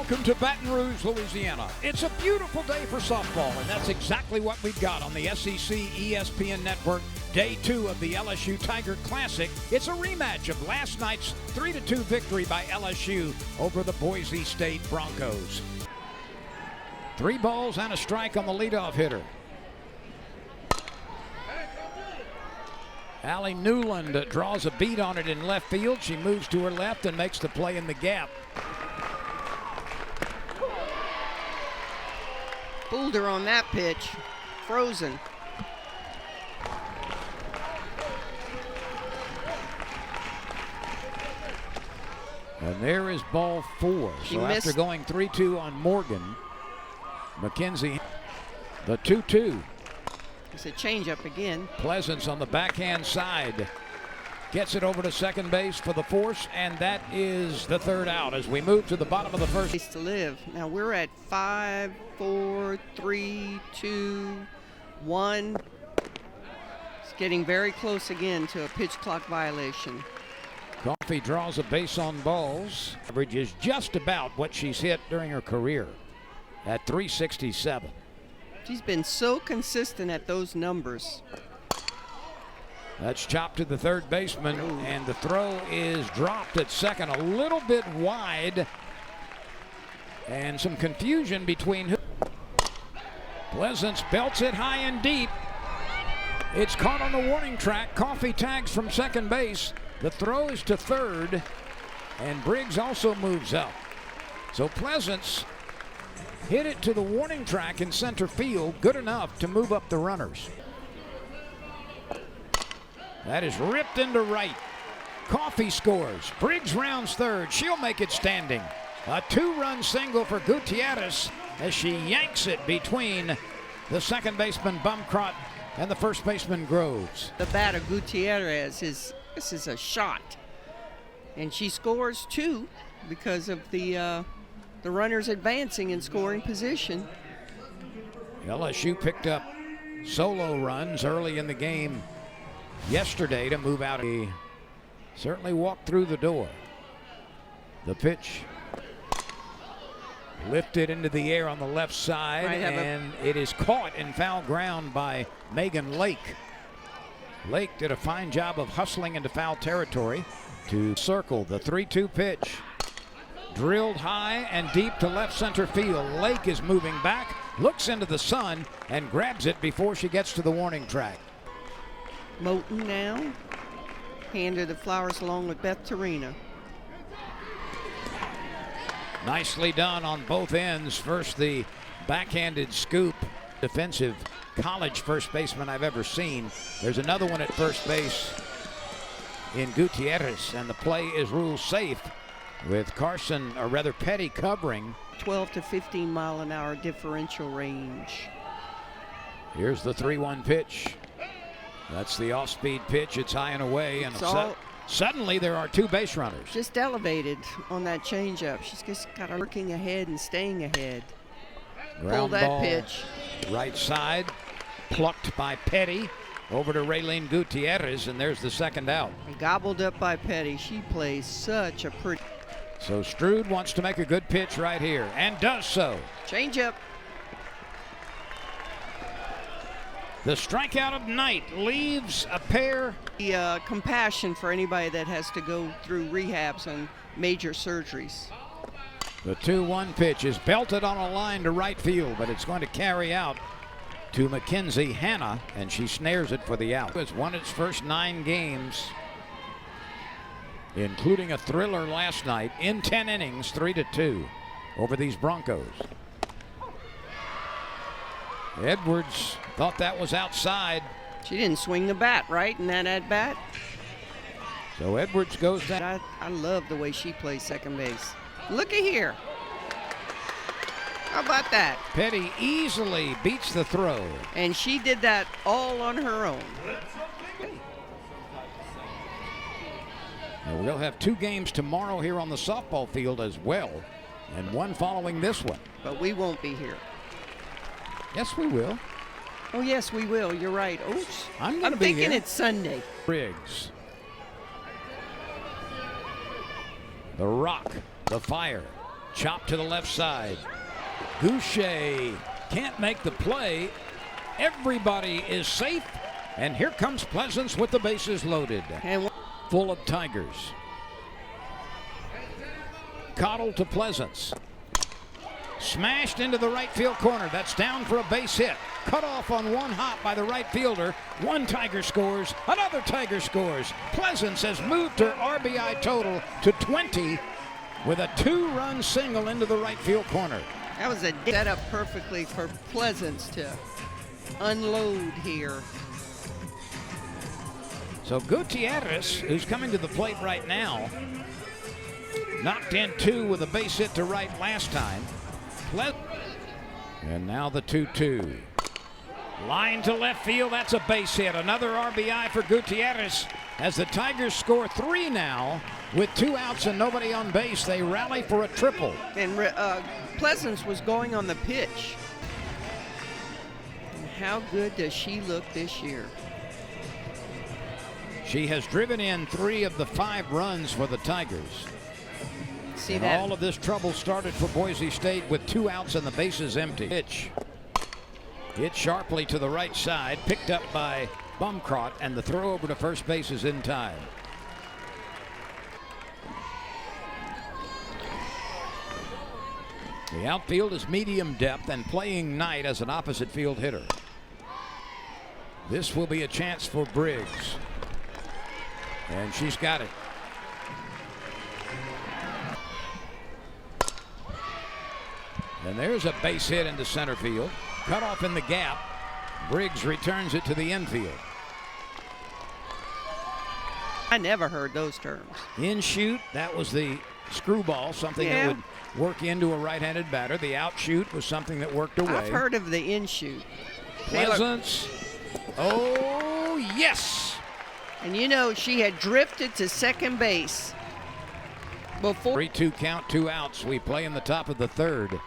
Welcome to Baton Rouge, Louisiana. It's a beautiful day for softball, and that's exactly what we've got on the SEC ESPN Network. Day 2 of the LSU Tiger Classic. It's a rematch of last night's 3-2 victory by LSU over the Boise State Broncos. 3 balls and a strike on the leadoff hitter. Allie Newland draws a beat on it in left field. She moves to her left and makes the play in the gap. Fooled her on that pitch. Frozen. And there is ball 4. So after going 3-2 on Morgan, McKenzie, the 2-2. It's a changeup again. Pleasance on the backhand side gets it over to second base for the force, and that is the third out as we move to the bottom of the first. Place to live. Now we're at 5, 4, 3, 2, 1. It's getting very close again to a pitch clock violation. Coffey draws a base on balls. Average is just about what she's hit during her career at 367. She's been so consistent at those numbers. That's chopped to the third baseman, and the throw is dropped at second, a little bit wide, and some confusion between who. Pleasance belts it high and deep. It's caught on the warning track. Coffey tags from second base. The throw is to third, and Briggs also moves up. So Pleasance hit it to the warning track in center field, good enough to move up the runners. That is ripped into right. Coffey scores. Briggs rounds third. She'll make it standing. A 2-run single for Gutierrez as she yanks it between the second baseman Bumcrot and the first baseman Groves. The bat of Gutierrez this is a shot, and she scores 2 because of the runners advancing in scoring position. LSU picked up solo runs early in the game yesterday to move out. He certainly walked through the door. The pitch lifted into the air on the left side, and it is caught in foul ground by Megan Lake. Lake did a fine job of hustling into foul territory to circle the 3-2 pitch. Drilled high and deep to left center field. Lake is moving back, looks into the sun, and grabs it before she gets to the warning track. Moten now handed the flowers along with Beth Torina. Nicely done on both ends. First, the backhanded scoop. Defensive college first baseman I've ever seen. There's another one at first base in Gutierrez, and the play is ruled safe with Carson, or rather Petty, covering. 12 to 15 mile an hour differential range. Here's the 3-1 pitch. That's the off-speed pitch. It's high and away, and suddenly there are 2 base runners. Just elevated on that changeup. She's just got her working ahead and staying ahead. Ground Pull that ball, pitch. right side, plucked by Petty over to Raylene Gutierrez, and there's the second out. Gobbled up by Petty. She plays such a pretty. So Stroud wants to make a good pitch right here, and does so. Changeup. The strikeout of Knight leaves a pair. The compassion for anybody that has to go through rehabs and major surgeries. The 2-1 pitch is belted on a line to right field, but it's going to carry out to Mackenzie Hanna, and she snares it for the out. It's won its first 9 games, including a thriller last night in 10 innings, 3-2 over these Broncos. Edwards thought that was outside. She didn't swing the bat right in that at bat. So Edwards goes down. I love the way she plays second base. Look at here. How about that? Petty easily beats the throw. And she did that all on her own. Now we'll have 2 games tomorrow here on the softball field as well, and 1 following this one. But we won't be here. Yes, we will. Oh, yes, we will. You're right. Oops. I'm thinking here. It's Sunday. Briggs. The rock, the fire. Chop to the left side. Goucher can't make the play. Everybody is safe. And here comes Pleasance with the bases loaded. And full of Tigers. Cottle to Pleasance. Smashed into the right field corner. That's down for a base hit. Cut off on one hop by the right fielder. One Tiger scores. Another Tiger scores. Pleasance has moved her RBI total to 20 with a 2-run single into the right field corner. that was a set up perfectly for Pleasance to unload here. So Gutierrez, who's coming to the plate right now, knocked in 2 with a base hit to right last time. And now the 2-2. Line to left field, that's a base hit. Another RBI for Gutierrez as the Tigers score 3 now with 2 outs and nobody on base. They rally for a triple. And Pleasance was going on the pitch. And how good does she look this year? She has driven in 3 of the 5 runs for the Tigers. See and that? all of this trouble started for Boise State with 2 outs and the bases empty. Pitch. Hit sharply to the right side, picked up by Bumcrot, and the throw over to first base is in time. The outfield is medium depth and playing Knight as an opposite field hitter. This will be a chance for Briggs. And she's got it. And there's a base hit into center field. Cut off in the gap. Briggs returns it to the infield. I never heard those terms. In shoot, that was the screwball, something that would work into a right-handed batter. The out shoot was something that worked away. I've heard of the in shoot. Pleasance. Oh, yes. And you know, she had drifted to second base before. 3-2 count, 2 outs. We play in the top of the 3rd.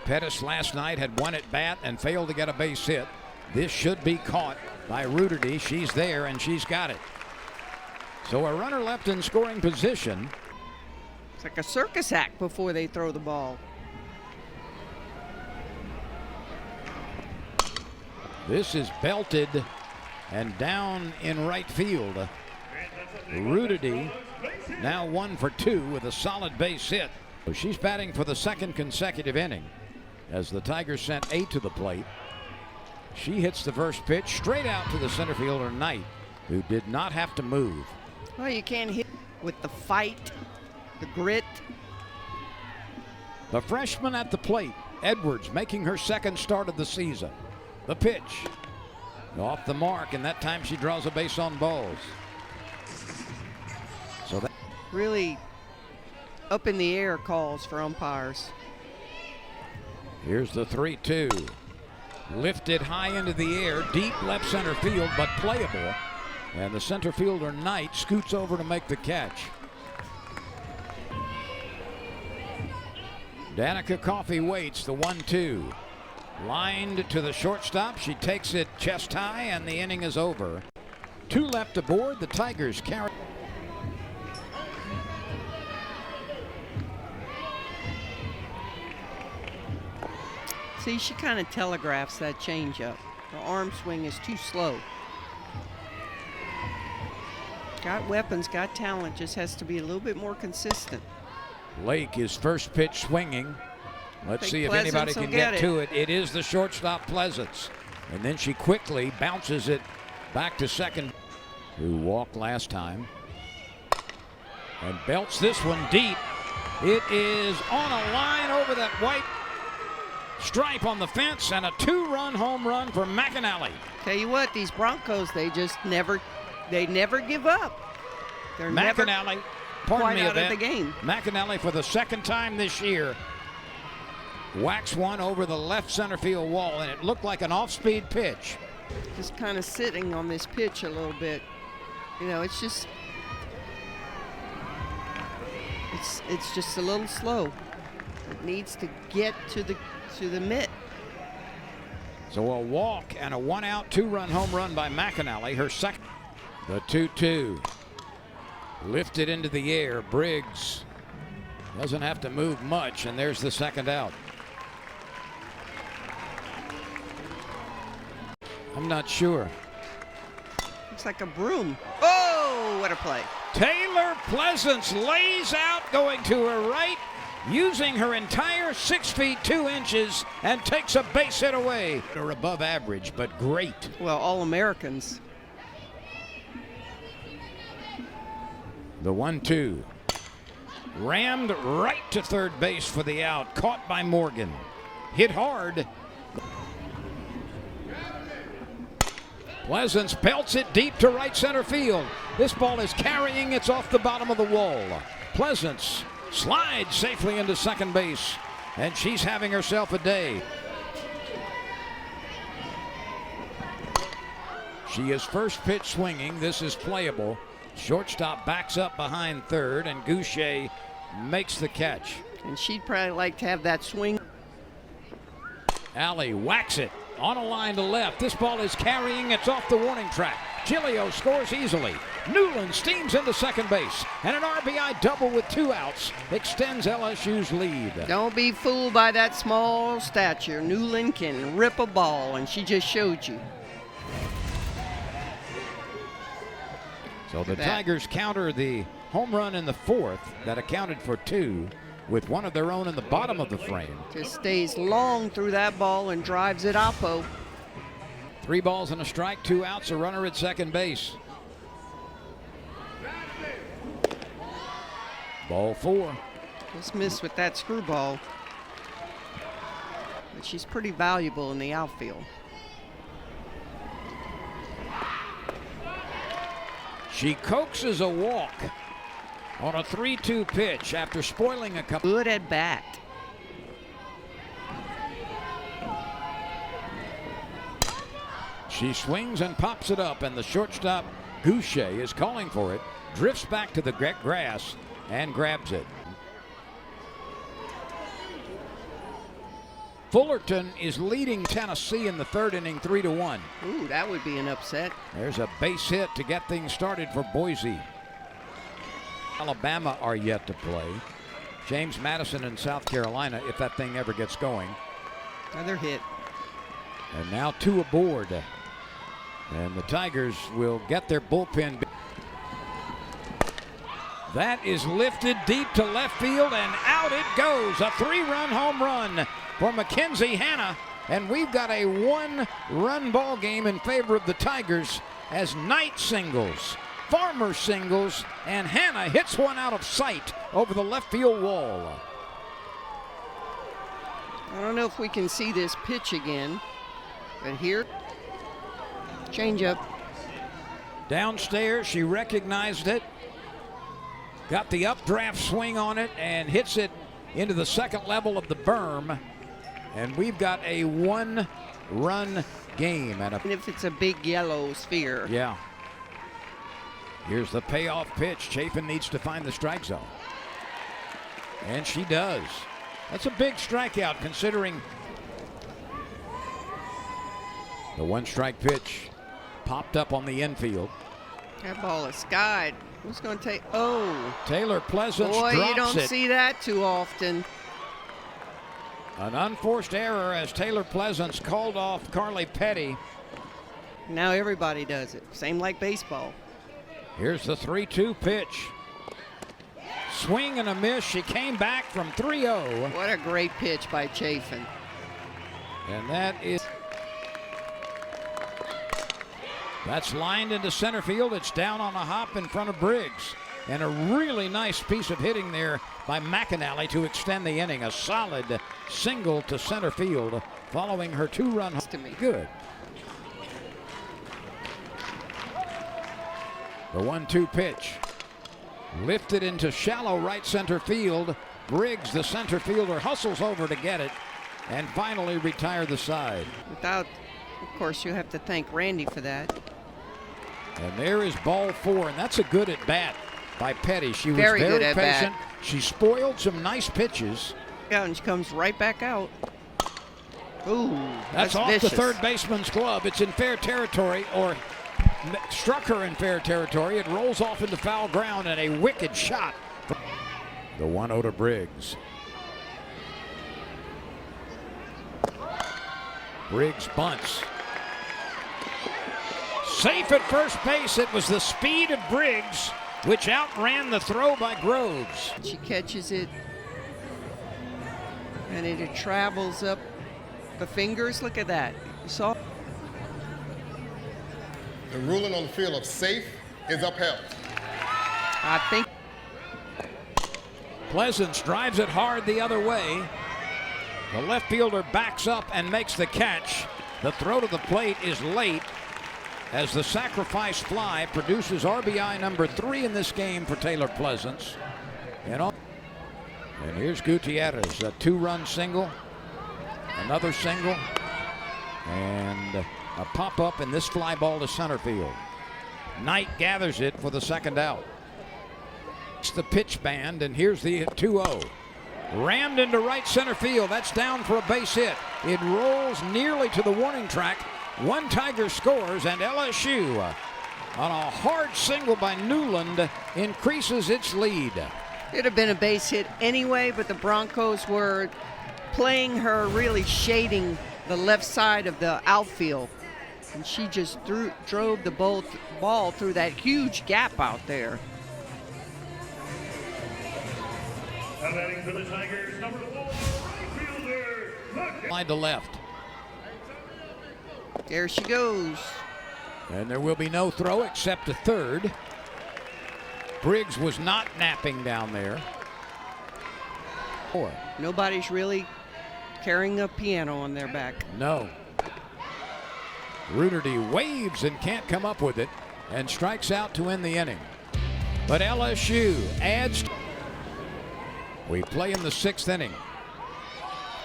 Pettis last night had 1 at bat and failed to get a base hit. This should be caught by Ruderty. She's there and she's got it. So a runner left in scoring position. It's like a circus act before they throw the ball. This is belted and down in right field. Ruderty now 1 for 2 with a solid base hit. So she's batting for the 2nd consecutive inning as the Tigers sent 8 to the plate. She hits the first pitch straight out to the center fielder Knight, who did not have to move. Well, you can't hit with the fight, the grit. The freshman at the plate, Edwards, making her 2nd start of the season. The pitch off the mark, and that time she draws a base on balls. So that Really up in the air calls for umpires. here's the 3-2. Lifted high into the air, deep left center field, but playable. And the center fielder Knight scoots over to make the catch. Danica Coffey waits the 1-2. Lined to the shortstop. She takes it chest high, and the inning is over. 2 left aboard. The Tigers carry. See, she kind of telegraphs that changeup. Her arm swing is too slow. Got weapons, got talent, just has to be a little bit more consistent. Lake is first pitch swinging. Let's see if Pleasance anybody can will get get to it. It is the shortstop Pleasance. And then she quickly bounces it back to second, who walked last time. And belts this one deep. It is on a line over that white stripe on the fence, and a 2-run home run for McAnally. Tell you what, these Broncos, they never give up. They're never McAnally, quite pardon me out a of bit. the game. McAnally for the 2nd time this year whacks one over the left center field wall, and it looked like an off-speed pitch. Just kind of sitting on this pitch a little bit. You know, it's just a little slow. It needs to get to the mitt. So a walk and a 1-out 2-run home run by McAnally, her 2nd. The 2-2. Lifted into the air. Briggs doesn't have to move much, and there's the second out. I'm not sure. Looks like a broom. Oh, what a play. Taylor Pleasance lays out, going to her right, using her entire 6 feet 2 inches, and takes a base hit away. Or above average, but great. Well, All-Americans. The 1-2. Rammed right to third base for the out. Caught by Morgan. Hit hard. Pleasance pelts it deep to right center field. This ball is carrying. It's off the bottom of the wall. Pleasance slides safely into second base, and she's having herself a day. She is first pitch swinging. This is playable. Shortstop backs up behind third, and Goucher makes the catch. And she'd probably like to have that swing. Alley whacks it on a line to left. This ball is carrying. It's off the warning track. Giglio scores easily. Newland steams into second base, and an RBI double with 2 outs extends LSU's lead. Don't be fooled by that small stature. Newland can rip a ball, and she just showed you. So the Tigers counter the home run in the 4th that accounted for 2, with one of their own in the bottom of the frame. Just stays long through that ball and drives it oppo. 3 balls and a strike, 2 outs, a runner at second base. Ball 4. Just missed with that screwball. But she's pretty valuable in the outfield. She coaxes a walk on a 3-2 pitch after spoiling a couple. Good at bat. She swings and pops it up, and the shortstop, Goucher, is calling for it. Drifts back to the grass and grabs it. Fullerton is leading Tennessee in the 3rd inning 3-1. Ooh, that would be an upset. There's a base hit to get things started for Boise. Alabama are yet to play. James Madison in South Carolina, if that thing ever gets going. Another hit. And now 2 aboard. And the Tigers will get their bullpen. That is lifted deep to left field, and out it goes. A 3-run home run for Mackenzie Hanna. And we've got a 1-run ball game in favor of the Tigers as Knight singles, Farmer singles, and Hanna hits one out of sight over the left field wall. I don't know if we can see this pitch again, but here, changeup. Downstairs, she recognized it, got the updraft swing on it, and hits it into the second level of the berm. And we've got a 1-run game. And if it's a big yellow sphere. Yeah. Here's the payoff pitch. Chafin needs to find the strike zone. And she does. That's a big strikeout considering the 1-strike pitch popped up on the infield. That ball is skied. Who's going to take? Oh. Taylor Pleasance Boy, drops you don't it. see that too often. An unforced error as Taylor Pleasance called off Carly Petty. Now everybody does it. Same like baseball. Here's the 3-2 pitch. Swing and a miss. She came back from 3-0. What a great pitch by Chafin. And that's lined into center field. It's down on a hop in front of Briggs. And a really nice piece of hitting there by McAnally to extend the inning. A solid single to center field following her 2-run home. To me. Good. The 1-2 pitch. Lifted into shallow right center field. Briggs, the center fielder, hustles over to get it and finally retire the side. Of course, you have to thank Randy for that. And there is ball 4, and that's a good at bat by Petty. She was Very good at patient. bat. She spoiled some nice pitches. Yeah, and she comes right back out. Ooh, That's off vicious. the third baseman's glove. It's in fair territory, or struck her in fair territory. It rolls off into foul ground and a wicked shot. The 1-0 to Briggs. Briggs bunts. Safe at first base. It was the speed of Briggs which outran the throw by Groves. She catches it, and it travels up the fingers. Look at that. You saw? The ruling on the field of safe is upheld. I think. Pleasance drives it hard the other way. The left fielder backs up and makes the catch. The throw to the plate is late as the sacrifice fly produces RBI number 3 in this game for Taylor Pleasance. And here's Gutierrez, a 2-run single, another single, and a pop-up in this fly ball to center field. Knight gathers it for the second out. It's the pitch band, and here's the 2-0. Rammed into right center field. That's down for a base hit. It rolls nearly to the warning track. One Tiger scores, and LSU, on a hard single by Newland, increases its lead. It'd have been a base hit anyway, but the Broncos were playing her, really shading the left side of the outfield. And she just drove the ball through that huge gap out there. Batting for the Tigers, number 4, right fielder. Line to left. There she goes. And there will be no throw except to third. Briggs was not napping down there. Nobody's really carrying a piano on their back. No. Ruderty waves and can't come up with it and strikes out to end the inning. But LSU adds. We play in the 6th inning.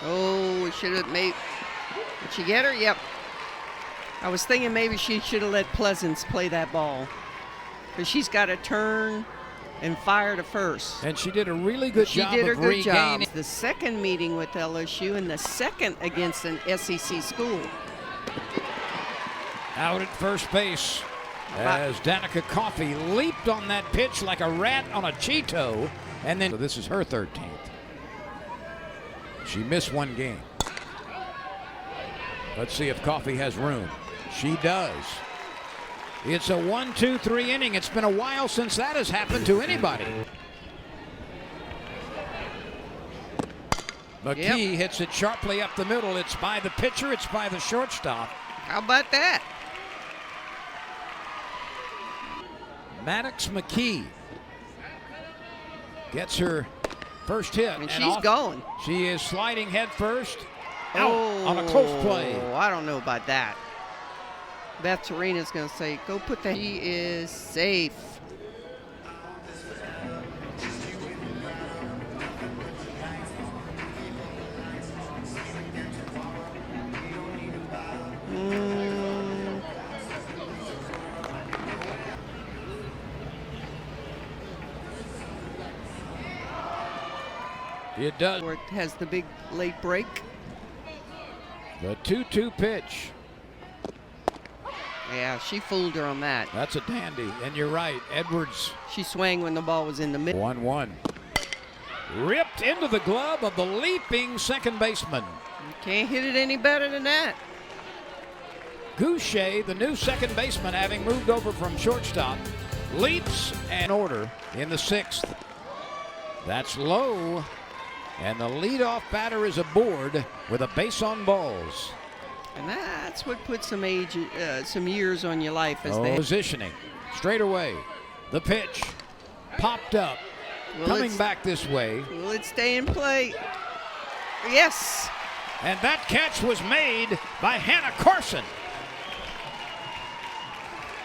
Oh, we should have made. Did she get her? Yep. I was thinking maybe she should have let Pleasance play that ball, because she's got to turn and fire to first. And she did a really good job. She did a of good job. regaining. The second meeting with LSU and the second against an SEC school. Out at first base as Danica Coffey leaped on that pitch like a rat on a Cheeto. And then, so this is her 13th. She missed one game. Let's see if Coffey has room. She does. It's a 1-2-3 inning. It's been a while since that has happened to anybody. McKee hits it sharply up the middle. It's by the pitcher. It's by the shortstop. How about that? Maddox McKee gets her first hit. And she's going. She is sliding head first. Out on a close play. I don't know about that. Beth Serena's going to say, go put that. He is safe. It does. Or it has the big late break. The 2-2 pitch. Yeah, she fooled her on that. That's a dandy. And you're right, Edwards. She swung when the ball was in the middle. 1-1. Ripped into the glove of the leaping second baseman. You can't hit it any better than that. Goucher, the new second baseman, having moved over from shortstop, leaps and order in the 6th. That's low. And the leadoff batter is aboard with a base on balls. And that's what puts some years on your life. As they Positioning, straight away. The pitch, popped up, coming back this way. Will it stay in play? Yes. And that catch was made by Hannah Carson.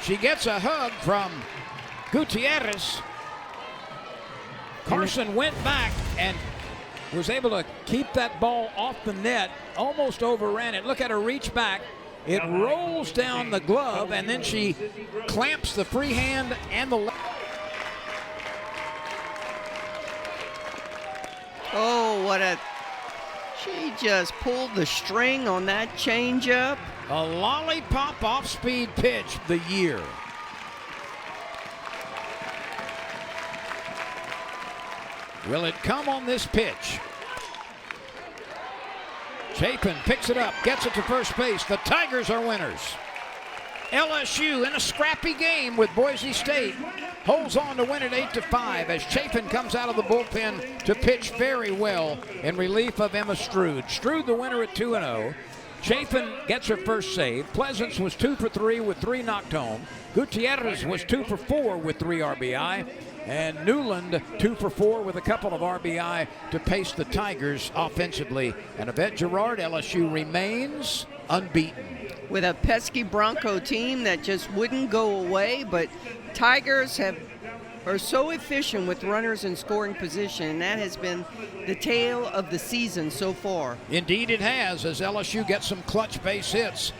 She gets a hug from Gutierrez. Carson went back and was able to keep that ball off the net, almost overran it. Look at her reach back. It rolls down the glove, and then she clamps the free hand and the left. Oh, she just pulled the string on that changeup. A lollipop off-speed pitch the year. Will it come on this pitch? Chapin picks it up, gets it to first base. The Tigers are winners. LSU in a scrappy game with Boise State holds on to win it 8-5 as Chapin comes out of the bullpen to pitch very well in relief of Emma Stroud. Stroud the winner at 2-0. Chapin gets her first save. Pleasance was 2 for 3 with 3 knocked home. Gutierrez was 2 for 4 with 3 RBI. And Newland 2 for 4 with a couple of RBI to pace the Tigers offensively. And Yvette Girard, LSU remains unbeaten. With a pesky Bronco team that just wouldn't go away, but Tigers are so efficient with runners in scoring position, and that has been the tale of the season so far. Indeed it has, as LSU gets some clutch base hits.